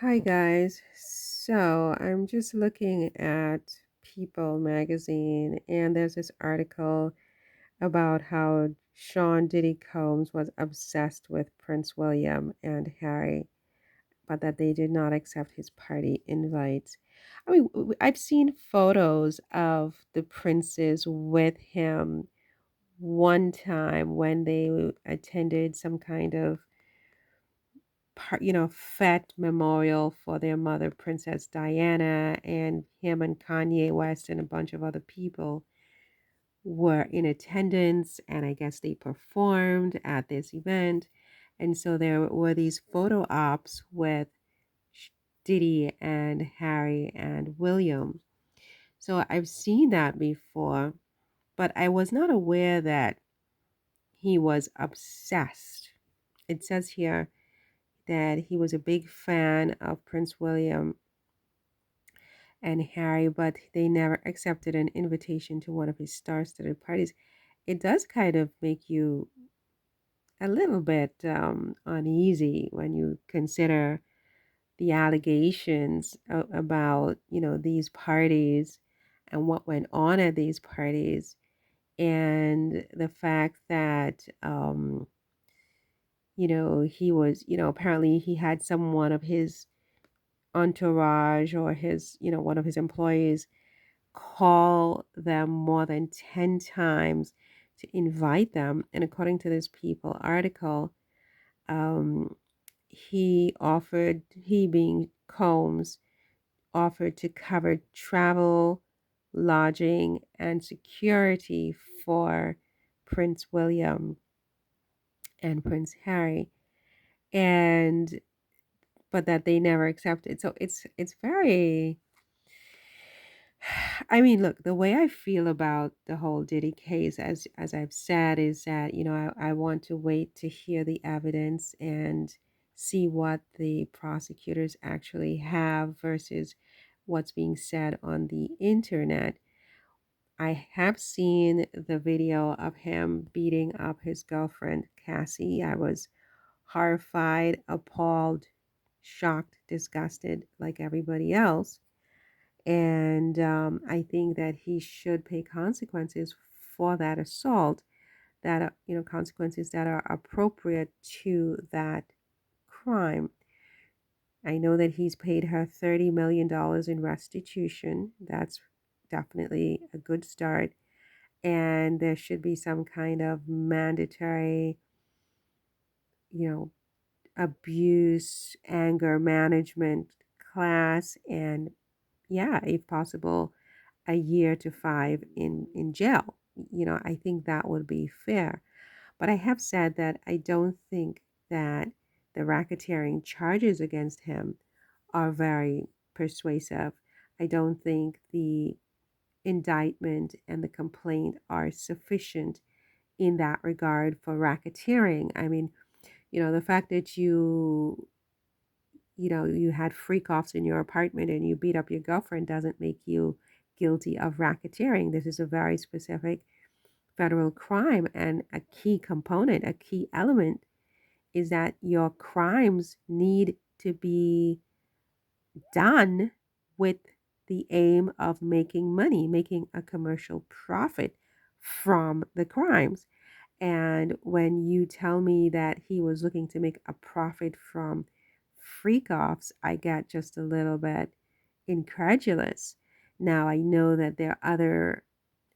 Hi guys. So I'm just looking at People magazine, and there's this article about how Sean Diddy Combs was obsessed with Prince William and Harry, but that they did not accept his party invites. I mean, I've seen photos of the princes with him one time when they attended some kind of fete memorial for their mother, Princess Diana, and him and Kanye West and a bunch of other people were in attendance, and I guess they performed at this event. And so there were these photo ops with Diddy and Harry and William. So I've seen that before, but I was not aware that he was obsessed. It says here that he was a big fan of Prince William and Harry, but they never accepted an invitation to one of his star-studded parties. It does kind of make you a little bit uneasy when you consider the allegations about, these parties and what went on at these parties, and the fact that, he was, apparently he had someone of his entourage or his, one of his employees call them more than 10 times to invite them. And according to this People article, um, he being Combs, offered to cover travel, lodging, and security for Prince William and Prince Harry. And but that they never accepted. So it's very I mean, look, the way I feel about the whole Diddy case, as I've said, is that, I want to wait to hear the evidence and see what the prosecutors actually have versus what's being said on the internet. I have seen the video of him beating up his girlfriend, Cassie. I was horrified, appalled, shocked, disgusted, like everybody else. And I think that he should pay consequences for that assault, that, consequences that are appropriate to that crime. I know that he's paid her $30 million in restitution. That's definitely a good start. And there should be some kind of mandatory, you know, abuse, anger management class, and yeah, if possible, a year to five in jail. I think that would be fair. But I have said that I don't think that the racketeering charges against him are very persuasive. I don't think the indictment and the complaint are sufficient in that regard for racketeering. I mean, the fact that you had freak offs in your apartment and you beat up your girlfriend doesn't make you guilty of racketeering. This is a very specific federal crime, and a key component, a key element is that your crimes need to be done with the aim of making money, making a commercial profit from the crimes. And when you tell me that he was looking to make a profit from freak offs, I get just a little bit incredulous. Now, I know that there are other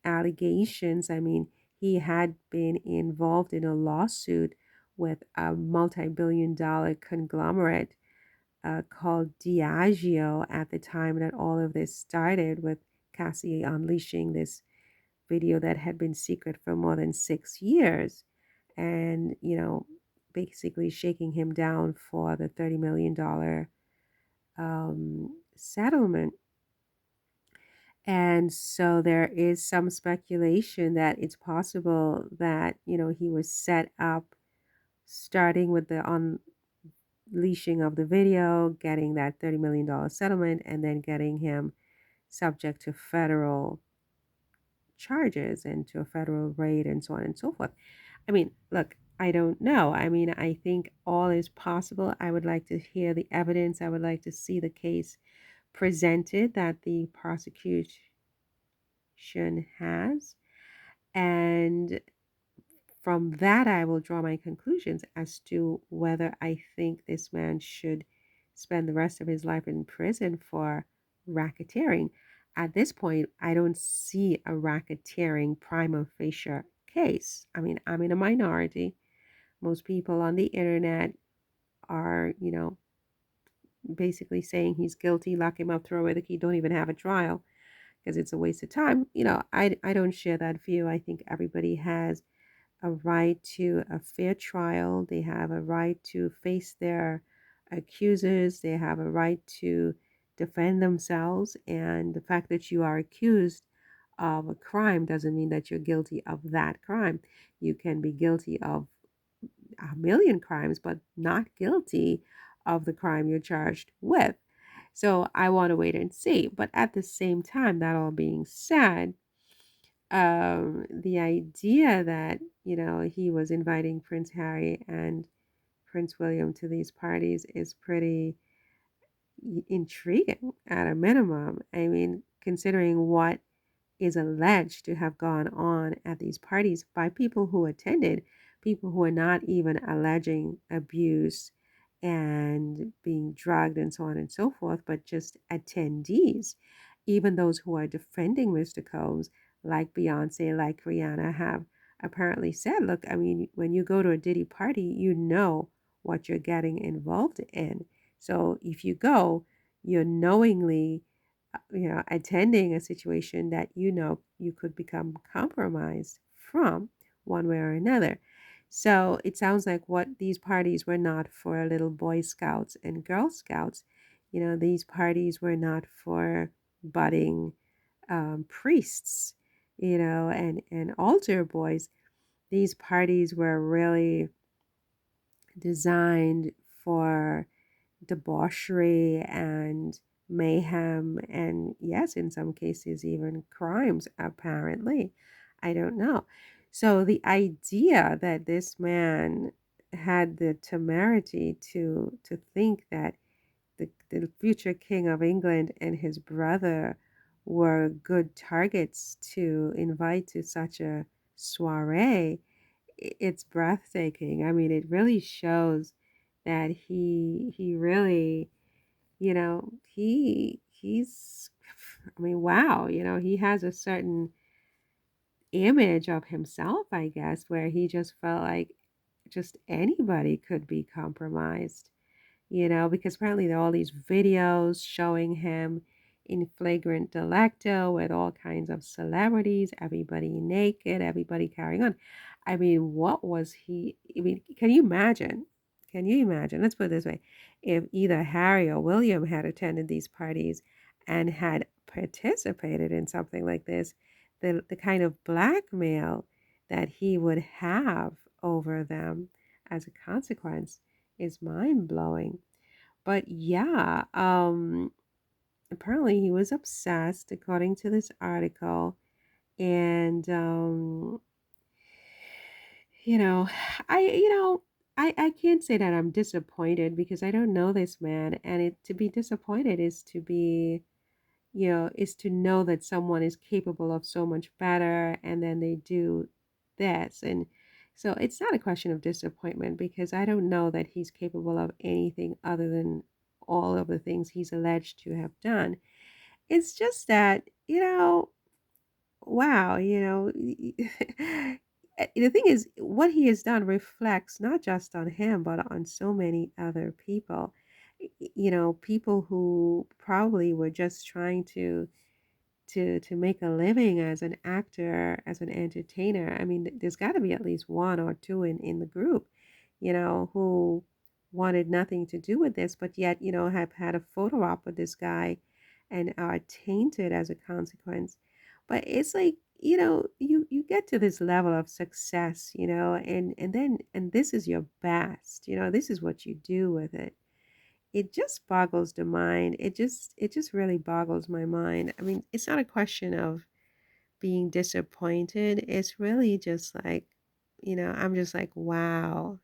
allegations. I mean, he had been involved in a lawsuit with a multi billion-dollar conglomerate called Diageo at the time that all of this started, with Cassie unleashing this video that had been secret for more than 6 years, and, basically shaking him down for the $30 million settlement. And so there is some speculation that it's possible that, he was set up starting with the unleashing of the video, getting that $30 million settlement, and then getting him subject to federal charges and to a federal raid and so on and so forth. I mean, look, I don't know. I mean, I think all is possible. I would like to hear the evidence. I would like to see the case presented that the prosecution has. And from that, I will draw my conclusions as to whether I think this man should spend the rest of his life in prison for racketeering. At this point, I don't see a racketeering prima facie case. I mean, I'm in a minority. Most people on the internet are, basically saying he's guilty, lock him up, throw away the key, don't even have a trial because it's a waste of time. I don't share that view. I think everybody has a right to a fair trial. They have a right to face their accusers. They have a right to defend themselves. And the fact that you are accused of a crime doesn't mean that you're guilty of that crime. You can be guilty of a million crimes, but not guilty of the crime you're charged with. So I want to wait and see. But at the same time, that all being said, the idea that, he was inviting Prince Harry and Prince William to these parties is pretty intriguing at a minimum. I mean, considering what is alleged to have gone on at these parties by people who attended, people who are not even alleging abuse and being drugged and so on and so forth, but just attendees. Even those who are defending Mr. Combs, like Beyonce, like Rihanna, have apparently said, look, I mean, when you go to a Diddy party, you know what you're getting involved in. So if you go, you're knowingly attending a situation that you could become compromised from one way or another. So it sounds like what these parties were not for little Boy Scouts and Girl Scouts. These parties were not for budding priests, and altar boys. These parties were really designed for debauchery and mayhem, and yes, in some cases, even crimes, apparently. I don't know. So the idea that this man had the temerity to think that the future king of England and his brother were good targets to invite to such a soiree, it's breathtaking. I mean, it really shows that he really, he's, I mean, wow, he has a certain image of himself, I guess, where he just felt like just anybody could be compromised, because apparently there are all these videos showing him in flagrant delicto with all kinds of celebrities, everybody naked, everybody carrying on. I mean, what was he? I mean, can you imagine? Can you imagine? Let's put it this way. If either Harry or William had attended these parties and had participated in something like this, the kind of blackmail that he would have over them as a consequence is mind blowing. But yeah, apparently he was obsessed, according to this article. And, you know, I can't say that I'm disappointed because I don't know this man. And to be disappointed is to be, is to know that someone is capable of so much better and then they do this. And so it's not a question of disappointment because I don't know that he's capable of anything other than all of the things he's alleged to have done. It's just that, wow, the thing is, what he has done reflects not just on him, but on so many other people. People who probably were just trying to make a living as an actor, as an entertainer. I mean, there's got to be at least one or two in the group, who wanted nothing to do with this, but yet, have had a photo op with this guy and are tainted as a consequence. But it's like, you get to this level of success, and this is your best, this is what you do with it. It just boggles the mind. It just really boggles my mind. I mean, it's not a question of being disappointed. It's really just like I'm just like, wow,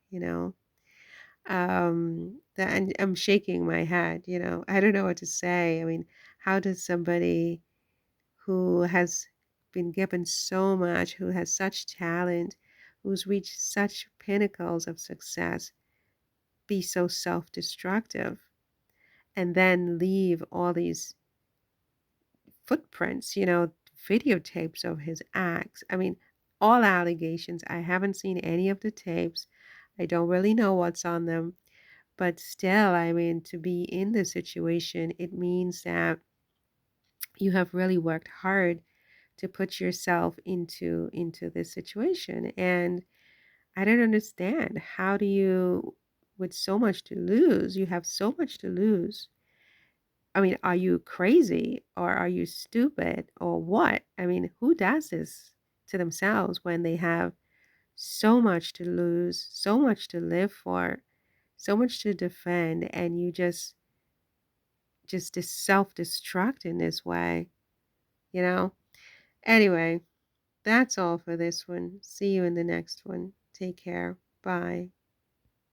that, and I'm shaking my head, I don't know what to say. I mean, how does somebody who has been given so much, who has such talent, who's reached such pinnacles of success, be so self-destructive and then leave all these footprints, videotapes of his acts? I mean, all allegations. I haven't seen any of the tapes. I don't really know what's on them. But still, I mean, to be in this situation, it means that you have really worked hard to put yourself into this situation. And I don't understand. How do you, with so much to lose, you have so much to lose. I mean, are you crazy or are you stupid or what? I mean, who does this to themselves when they have so much to lose, so much to live for, so much to defend, and you just self-destruct in this way, you know? Anyway, that's all for this one. See you in the next one. Take care. Bye.